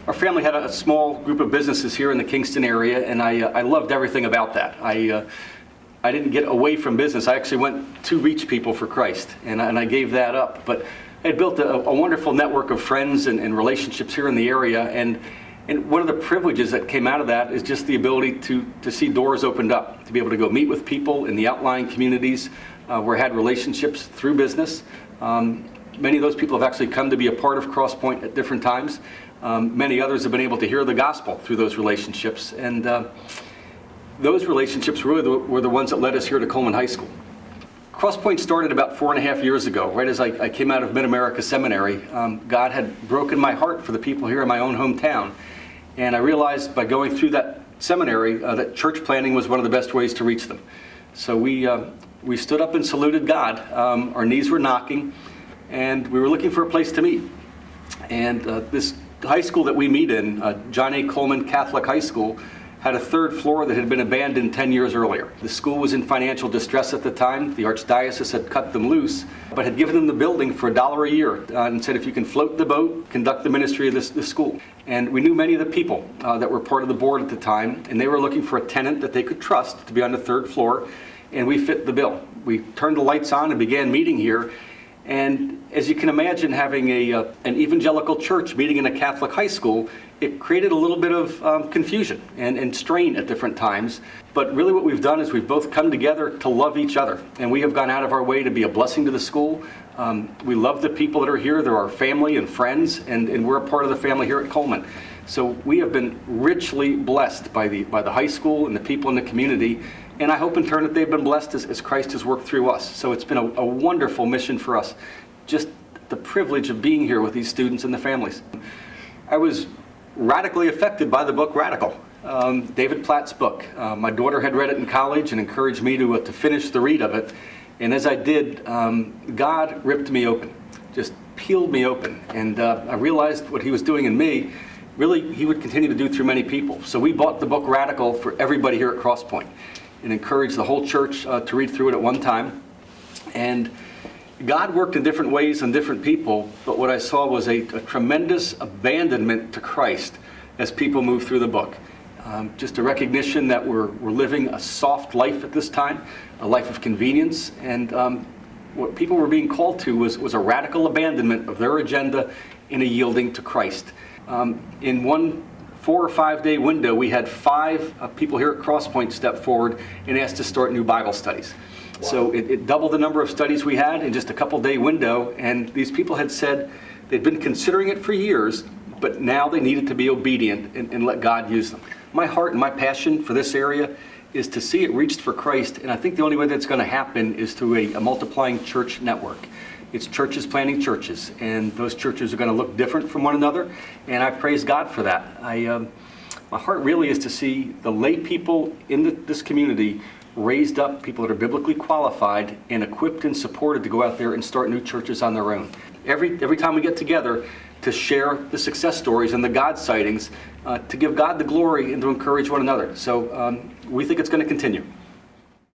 Our family had a small group of businesses here in the Kingston area, and I loved everything about that. I didn't get away from business. I actually went to reach people for Christ, and I gave that up. But I had built a wonderful network of friends and relationships here in the area, and one of the privileges that came out of that is just the ability to see doors opened up, to be able to go meet with people in the outlying communities where I had relationships through business. Many of those people have actually come to be a part of Crosspoint at different times. Many others have been able to hear the gospel through those relationships, and those relationships really were the ones that led us here to Coleman High School. Crosspoint started about 4.5 years ago, right as I came out of Mid-America Seminary. God had broken my heart for the people here in my own hometown, and I realized by going through that seminary that church planting was one of the best ways to reach them. So we stood up and saluted God. Our knees were knocking, and we were looking for a place to meet. And this high school that we meet in, John A. Coleman Catholic High School, had a third floor that had been abandoned 10 years earlier. The school was in financial distress at the time. The Archdiocese had cut them loose, but had given them the building for $1 a year and said, if you can float the boat, conduct the ministry of this school. And we knew many of the people that were part of the board at the time, and they were looking for a tenant that they could trust to be on the third floor, and we fit the bill. We turned the lights on and began meeting here. And as you can imagine, having an evangelical church meeting in a Catholic high school, it created a little bit of confusion and strain at different times. But really what we've done is we've both come together to love each other. And we have gone out of our way to be a blessing to the school. We love the people that are here. They're our family and friends, and we're a part of the family here at Coleman. So we have been richly blessed by the high school and the people in the community. And I hope in turn that they've been blessed as Christ has worked through us. So it's been a wonderful mission for us. Just the privilege of being here with these students and the families. I was radically affected by the book Radical, David Platt's book. My daughter had read it in college and encouraged me to finish the read of it. And as I did, God ripped me open, just peeled me open. And I realized what he was doing in me, really he would continue to do through many people. So we bought the book Radical for everybody here at Crosspoint and encouraged the whole church to read through it at one time. And God worked in different ways on different people, but what I saw was a tremendous abandonment to Christ as people moved through the book. Just a recognition that we're living a soft life at this time, a life of convenience, and what people were being called to was a radical abandonment of their agenda in a yielding to Christ. In one 4 or 5 day window, we had 5 people here at Crosspoint step forward and asked to start new Bible studies. Wow. So it doubled the number of studies we had in just a couple day window, and these people had said they'd been considering it for years, but now they needed to be obedient and let God use them. My heart and my passion for this area is to see it reached for Christ, and I think the only way that's going to happen is through a multiplying church network. It's churches planting churches, and those churches are going to look different from one another, and I praise God for that. My heart really is to see the lay people in this community raised up, people that are biblically qualified and equipped and supported to go out there and start new churches on their own. Every time we get together to share the success stories and the God sightings, to give God the glory and to encourage one another. So we think it's going to continue.